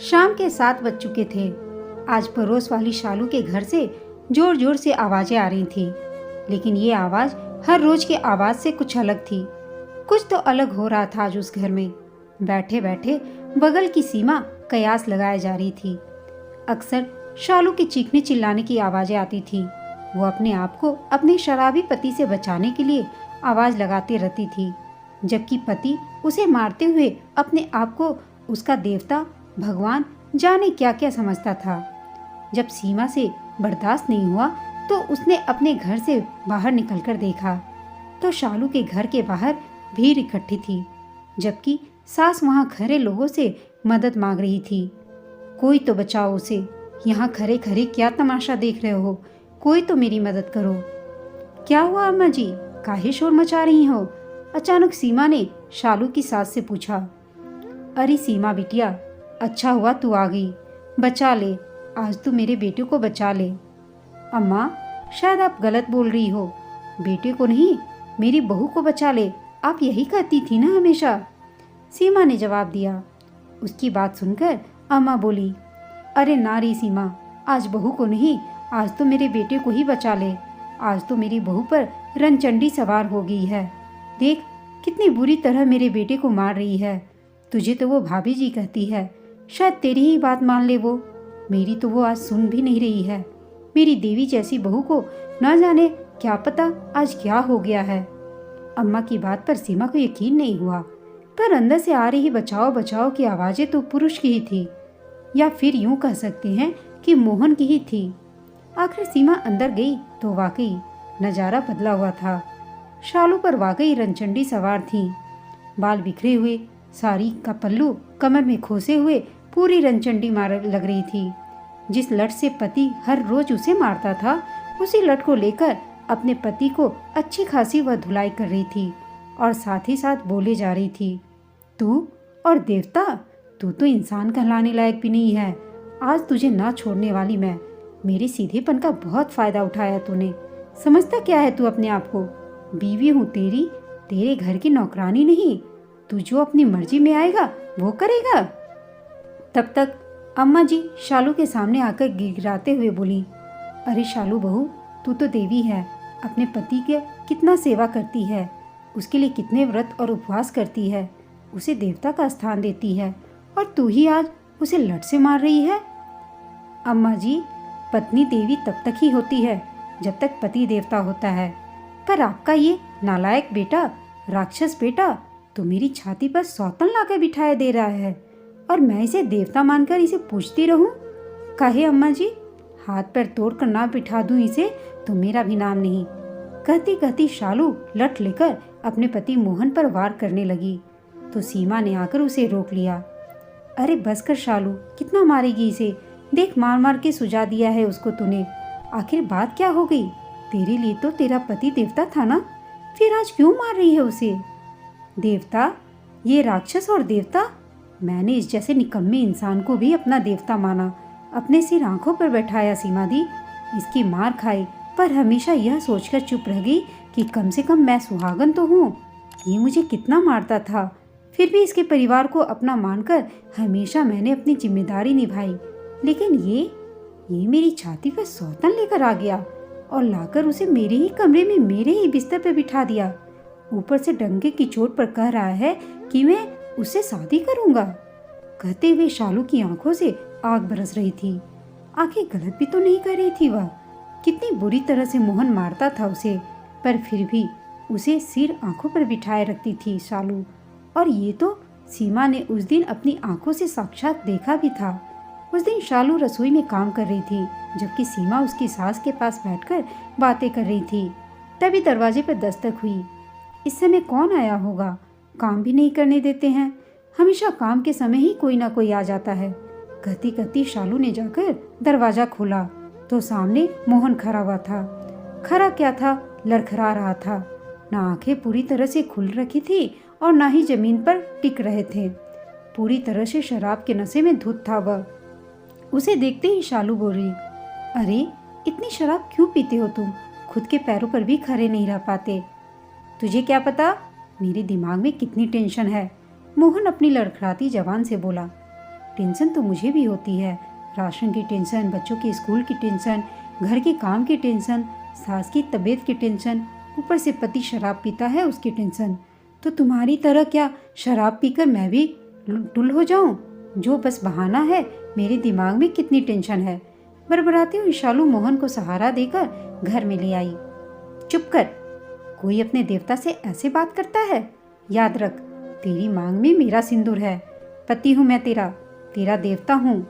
शाम के 7 बज चुके थे। आज पड़ोस वाली शालू के घर से जोर जोर से आवाजें आ रही थी, लेकिन ये आवाज हर रोज की आवाज से कुछ अलग थी। कुछ तो अलग हो रहा था आज उस घर में। बैठे बैठे बगल की सीमा कयास लगाए जा रही थी। अक्सर शालू के चीखने चिल्लाने की आवाजें आती थी। वो अपने आप को अपने शराबी पति से बचाने के लिए आवाज लगाती रहती थी, जबकि पति उसे मारते हुए अपने आप को उसका देवता भगवान जाने क्या क्या समझता था। जब सीमा से बर्दाश्त नहीं हुआ तो उसने अपने घर से बाहर निकलकर देखा तो शालू के घर के बाहर भीड़ इकट्ठी थी, जबकि सास वहां खड़े लोगों से मदद मांग रही थी। कोई तो बचाओ उसे, यहाँ खड़े खड़े क्या तमाशा देख रहे हो, कोई तो मेरी मदद करो। क्या हुआ अम्मा जी, काहे शोर मचा रही हो? अचानक सीमा ने शालू की सास से पूछा। अरे सीमा बिटिया, अच्छा हुआ तू आ गई, बचा ले, आज तू मेरे बेटे को बचा ले। अम्मा, शायद आप गलत बोल रही हो, बेटे को नहीं मेरी बहू को बचा ले, आप यही कहती थी ना हमेशा, सीमा ने जवाब दिया। उसकी बात सुनकर अम्मा बोली, अरे ना रे सीमा, आज बहू को नहीं, आज तो मेरे बेटे को ही बचा ले। आज तो मेरी बहू पर रनचंडी सवार हो गई है, देख कितनी बुरी तरह मेरे बेटे को मार रही है। तुझे तो वो भाभी जी कहती है, शायद तेरी ही बात मान ले वो, मेरी तो वो आज सुन भी नहीं रही है। मेरी देवी जैसी बहू को ना जाने क्या पता आज क्या हो गया है। अम्मा की बात पर सीमा को यकीन नहीं हुआ, पर अंदर से आ रही बचाओ बचाओ की आवाजें तो पुरुष की ही थी, या फिर यूं कह सकते हैं कि मोहन की ही थी। आखिर सीमा अंदर गई तो वाकई नजारा बदला हुआ था। शालू पर वाकई रनचंडी सवार थी। बाल बिखरे हुए, साड़ी का पल्लू कमर में खोसे हुए, पूरी रनचंडी मार लग रही थी। जिस लट से पति हर रोज उसे मारता था, उसी लट को लेकर अपने पति को अच्छी खासी वह धुलाई कर रही थी और साथ ही साथ बोले जा रही थी, तू और देवता, तू तो इंसान कहलाने लायक भी नहीं है। आज तुझे ना छोड़ने वाली मैं। मेरे सीधेपन का बहुत फायदा उठाया तूने। समझता क्या है तू अपने आप को? बीवी हूँ तेरी, तेरे घर की नौकरानी नहीं। तू जो अपनी मर्जी में आएगा वो करेगा। तब तक अम्मा जी शालू के सामने आकर गिड़गिड़ाते हुए बोली, अरे शालू बहू, तू तो देवी है, अपने पति के कितना सेवा करती है, उसके लिए कितने व्रत और उपवास करती है, उसे देवता का स्थान देती है, और तू ही आज उसे लट से मार रही है। अम्मा जी, पत्नी देवी तब तक ही होती है जब तक पति देवता होता है, पर आपका ये नालायक बेटा, राक्षस बेटा तो मेरी छाती पर सौतन लाकर बिठाया दे रहा है, और मैं इसे देवता मानकर इसे पूछती रहूं? काहे अम्मा जी, हाथ पैर तोड़कर ना बिठा दूं इसे तो मेरा भी नाम नहीं। कहती कहती शालू लट लेकर अपने पति मोहन पर वार करने लगी, तो सीमा ने आकर उसे रोक लिया। अरे बस कर शालू, कितना मारेगी इसे? देख मार मार के सुझा दिया है उसको तूने। आखिर बात क्या हो गई? तेरे लिए तो तेरा पति देवता था ना, फिर आज क्यों मार रही है उसे? देवता? ये राक्षस और देवता? मैंने इस जैसे निकम्मे इंसान को भी अपना देवता माना, अपने सिर आंखों पर बैठाया सीमा दी, इसकी मार खाई, पर हमेशा यह सोचकर चुप रह गई कि कम से कम मैं सुहागन तो हूँ। ये मुझे कितना मारता था, फिर भी इसके परिवार को अपना मानकर हमेशा मैंने अपनी जिम्मेदारी निभाई, लेकिन ये मेरी छाती पर सौतन लेकर आ गया और लाकर उसे मेरे ही कमरे में मेरे ही बिस्तर पर बिठा दिया। ऊपर से डंके की चोट पर कह रहा है कि मैं उससे शादी करूंगा। कहते हुए शालू की आंखों से आग बरस रही थी। आखिर गलत भी तो नहीं कर रही थी वह। कितनी बुरी तरह से मोहन मारता था उसे, पर फिर भी उसे सिर आंखों पर बिठाए रखती थी शालू। और ये तो सीमा ने उस दिन अपनी आंखों से साक्षात देखा भी था। उस दिन शालू रसोई में काम कर रही थी, जबकि सीमा उसकी सास के पास बैठकर बातें कर रही थी। तभी दरवाजे पर दस्तक हुई। इस समय कौन आया होगा? काम भी नहीं करने देते हैं, हमेशा काम के समय ही कोई ना कोई आ जाता है। कहती कहती शालू ने जाकर दरवाजा खोला तो सामने मोहन खड़ा हुआ था। खड़ा क्या था, लड़खड़ा रहा था। ना आंखें पूरी तरह से खुल रखी थी और ना ही जमीन पर टिक रहे थे। पूरी तरह से शराब के नशे में धुत था वह। उसे देखते ही शालू बोली, अरे इतनी शराब क्यों पीते हो तुम? खुद के पैरों पर भी खड़े नहीं रह पाते। तुझे क्या पता मेरे दिमाग में कितनी टेंशन है, मोहन अपनी लड़खड़ाती जबान से बोला। टेंशन तो मुझे भी होती है। राशन की टेंशन, बच्चों के स्कूल की टेंशन, घर के काम की टेंशन, सास की तबीयत की टेंशन, ऊपर से पति शराब पीता है उसकी टेंशन। तो तुम्हारी तरह क्या शराब पीकर मैं भी टुल हो जाऊं? जो बस बहाना है, मेरे दिमाग में कितनी टेंशन है। बरबराती हुई शालू मोहन को सहारा देकर घर में ले आई। चुप कर, कोई अपने देवता से ऐसे बात करता है? याद रख, तेरी मांग में मेरा सिंदूर है। पति हूँ मैं तेरा, तेरा देवता हूँ।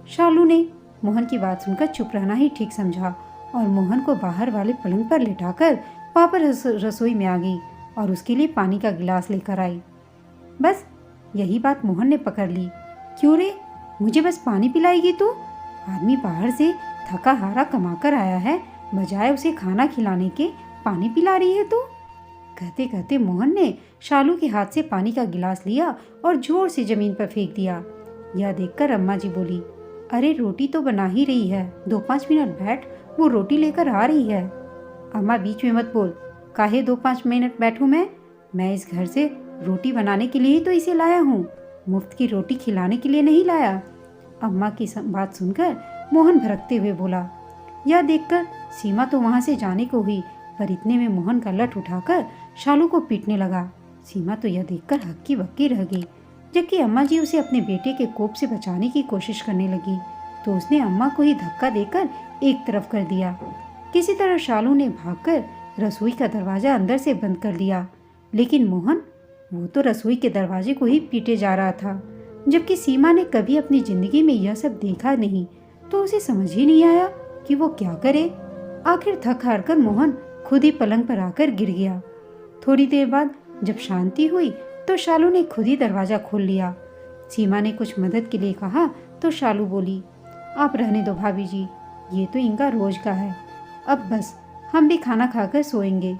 शालू ने मोहन की बात सुनकर चुप रहना ही ठीक समझा और मोहन को बाहर वाले पलंग पर लिटाकर वापस रसोई में आ गई और उसके लिए पानी का गिलास लेकर आई। बस यही बात मोहन ने पकड़ ली। क्यों रे, मुझे बस पानी पिलाएगी तू? आदमी बाहर से थका हारा कमा कर आया है, बजाय उसे खाना खिलाने के पानी पिला रही है तू? कहते कहते मोहन ने शालू के हाथ से पानी का गिलास लिया और जोर से जमीन पर फेंक दिया। यह देखकर अम्मा जी बोली, अरे रोटी तो बना ही रही है, 2-5 मिनट बैठ, वो रोटी लेकर आ रही है। अम्मा बीच में मत बोल, काहे 2-5 मिनट बैठूं मैं इस घर से रोटी बनाने के लिए ही तो इसे लाया हूँ, मुफ्त की रोटी खिलाने के लिए नहीं लाया। अम्मा की बात सुनकर मोहन भड़कते हुए बोला। यह देखकर सीमा तो वहां से जाने को हुई, पर इतने में मोहन का लठ उठाकर शालू को पीटने लगा। सीमा तो यह देखकर हक्की बक्की रह गई, जबकि अम्मा जी उसे अपने बेटे के कोप से बचाने की कोशिश करने लगी तो उसने अम्मा को ही धक्का देकर एक तरफ कर दिया। किसी तरह शालू ने भागकर रसोई का दरवाजा अंदर से बंद कर दिया, लेकिन मोहन वो तो रसोई के दरवाजे को ही पीटे जा रहा था। जबकि सीमा ने कभी अपनी जिंदगी में यह सब देखा नहीं, तो उसे समझ ही नहीं आया कि वो क्या करे। आखिर थक हार कर मोहन खुद ही पलंग पर आकर गिर गया। थोड़ी देर बाद जब शांति हुई तो शालू ने खुद ही दरवाजा खोल लिया। सीमा ने कुछ मदद के लिए कहा तो शालू बोली, आप रहने दो भाभी जी, ये तो इनका रोज का है, अब बस हम भी खाना खाकर सोएंगे।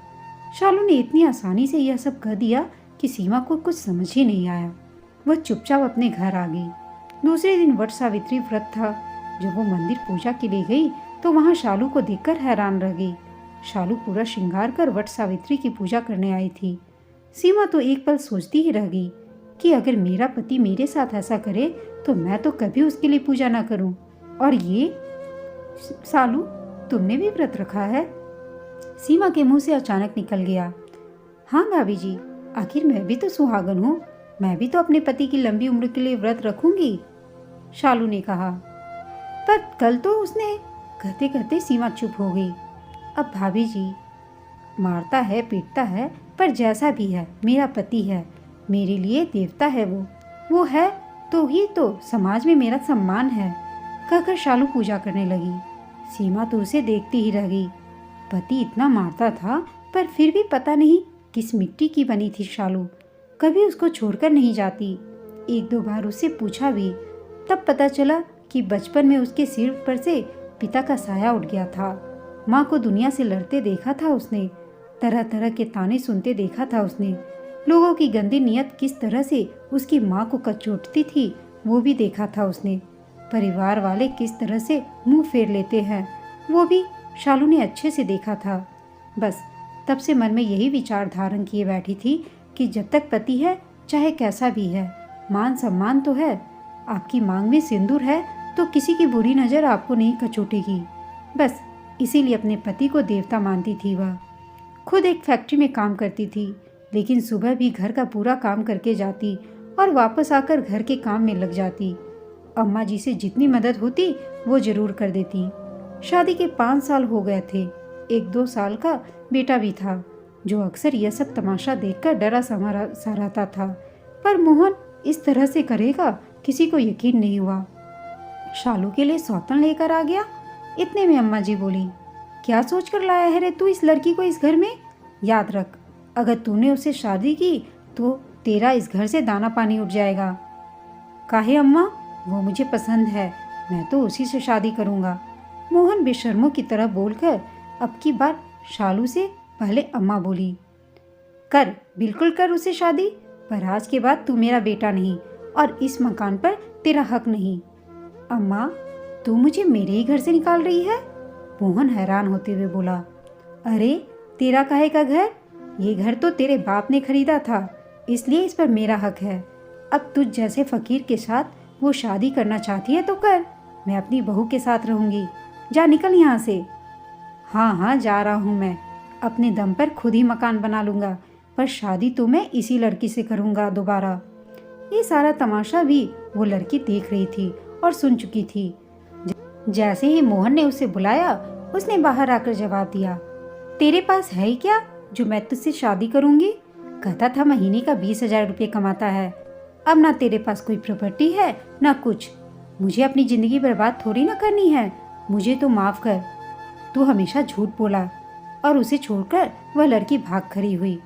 शालू ने इतनी आसानी से यह सब कह दिया कि सीमा को कुछ समझ ही नहीं आया। वह चुपचाप अपने घर आ गई। दूसरे दिन वट सावित्री व्रत था। जब वो मंदिर पूजा के लिए गई तो वहां शालू को देखकर हैरान रह गई। शालू पूरा श्रृंगार कर वट सावित्री की पूजा करने आई थी। सीमा तो एक पल सोचती ही रह गई कि अगर मेरा पति मेरे साथ ऐसा करे तो मैं तो कभी उसके लिए पूजा ना करूं। और ये शालू, तुमने भी व्रत रखा है? सीमा के मुंह से अचानक निकल गया। हाँ भाभी जी, आखिर मैं भी तो सुहागन हूँ, मैं भी तो अपने पति की लंबी उम्र के लिए व्रत रखूंगी, शालू ने कहा। पर कल तो उसने, कहते कहते सीमा चुप हो गई। अब भाभी जी, मारता है पीटता है, पर जैसा भी है मेरा पति है, मेरे लिए देवता है वो है तो ही तो समाज में मेरा सम्मान है, कहकर शालू पूजा करने लगी। सीमा तो उसे देखती ही रह गई। पति इतना मारता था, पर फिर भी पता नहीं किस मिट्टी की बनी थी शालू, कभी उसको छोड़कर नहीं जाती। 1-2 बार उससे पूछा भी, तब पता चला कि बचपन में उसके सिर पर से पिता का साया उठ गया था। माँ को दुनिया से लड़ते देखा था उसने, तरह तरह के ताने सुनते देखा था उसने, लोगों की गंदी नियत किस तरह से उसकी माँ को कचोटती थी वो भी देखा था उसने, परिवार वाले किस तरह से मुंह फेर लेते हैं वो भी शालू ने अच्छे से देखा था। बस तब से मन में यही विचार धारण किए बैठी थी कि जब तक पति है, चाहे कैसा भी है, मान सम्मान तो है। आपकी मांग में सिंदूर है तो किसी की बुरी नज़र आपको नहीं कचोटेगी। बस इसीलिए अपने पति को देवता मानती थी। वह खुद एक फैक्ट्री में काम करती थी, लेकिन सुबह भी घर का पूरा काम करके जाती और वापस आकर घर के काम में लग जाती। अम्मा जी से जितनी मदद होती वो जरूर कर देती। शादी के 5 साल हो गए थे। 1-2 साल का बेटा भी था, जो अक्सर यह सब तमाशा देखकर डरा सा रहता था। पर मोहन इस तरह से करेगा, किसी को यकीन नहीं हुआ। शालू के लिए सौतन लेकर आ गया। इतने में अम्मा जी बोली, क्या सोच कर लाया है रे तू इस लड़की को इस घर में? याद रख, अगर तूने उससे शादी की तो तेरा इस घर से दाना पानी उठ जाएगा। काहे अम्मा, वो मुझे पसंद है, मैं तो उसी से शादी करूँगा। मोहन बेशर्मों की तरह बोलकर अब की बार शालू से पहले अम्मा बोली, कर, बिल्कुल कर उसे शादी, पर आज के बाद तू मेरा बेटा नहीं और इस मकान पर तेरा हक नहीं। अम्मा, तू मुझे मेरे ही घर से निकाल रही है? मोहन हैरान होते हुए बोला। अरे तेरा काहे का घर? ये घर तो तेरे बाप ने खरीदा था, इसलिए इस पर मेरा हक है। अब तुझ जैसे फकीर के साथ वो शादी करना चाहती है तो कर, मैं अपनी बहू के साथ रहूंगी। जा निकल यहाँ से। हाँ हाँ जा रहा हूँ मैं, अपने दम पर खुद ही मकान बना लूँगा, पर शादी तो मैं इसी लड़की से करूँगा दोबारा। ये सारा तमाशा भी वो लड़की देख रही थी और सुन चुकी थी। जैसे ही मोहन ने उसे बुलाया, उसने बाहर आकर जवाब दिया, तेरे पास है ही क्या जो मैं तुझसे शादी करूँगी? कहता था महीने का 20,000 रुपये कमाता है, अब ना तेरे पास कोई प्रॉपर्टी है ना कुछ। मुझे अपनी ज़िंदगी बर्बाद थोड़ी ना करनी है, मुझे तो माफ़ कर। तू हमेशा झूठ बोला। और उसे छोड़कर वह लड़की भाग खड़ी हुई।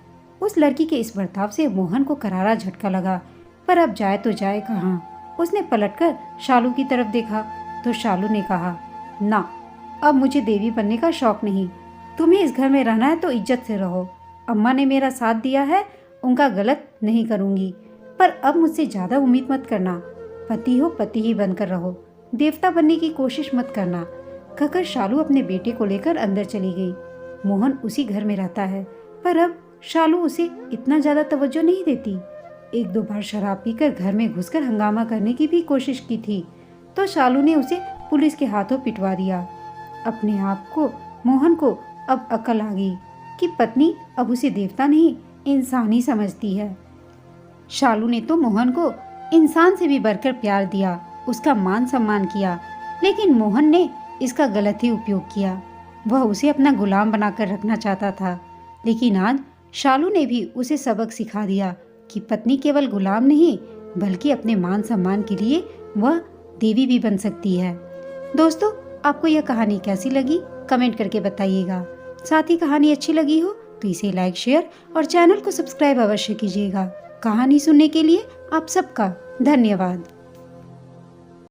उस लड़की के इस बर्ताव से मोहन को करारा झटका लगा, पर अब जाए तो जाए कहाँ। उसने पलटकर शालू की तरफ देखा तो शालू ने कहा, ना, अब मुझे देवी बनने का शौक नहीं। तुम्हें इस घर में रहना है तो इज्जत से रहो। अम्मा ने मेरा साथ दिया है, उनका गलत नहीं करूँगी, पर अब मुझसे ज़्यादा उम्मीद मत करना। पति हो पति ही बनकर रहो, देवता बनने की कोशिश मत करना। कहकर शालू अपने बेटे को लेकर अंदर चली गई। मोहन उसी घर में रहता है, पर अब शालू उसे इतना ज़्यादा तवज्जो नहीं देती। 1-2 बार शराब पीकर घर में घुसकर हंगामा करने की भी कोशिश की थी, तो शालू ने उसे पुलिस के हाथों पिटवा दिया। अपने आप को मोहन को अब अकल आ गई कि पत्नी अब उसे देवता नहीं इंसान ही समझती है। शालू ने तो मोहन को इंसान से भी बढ़कर प्यार दिया, उसका मान सम्मान किया, लेकिन मोहन ने इसका गलत ही उपयोग किया। वह उसे अपना गुलाम बनाकर रखना चाहता था, लेकिन आज शालू ने भी उसे सबक सिखा दिया कि पत्नी केवल गुलाम नहीं बल्कि अपने मान सम्मान के लिए वह देवी भी बन सकती है। दोस्तों, आपको यह कहानी कैसी लगी कमेंट करके बताइएगा। साथ ही कहानी अच्छी लगी हो तो इसे लाइक शेयर और चैनल को सब्सक्राइब अवश्य कीजिएगा। कहानी सुनने के लिए आप सबका धन्यवाद।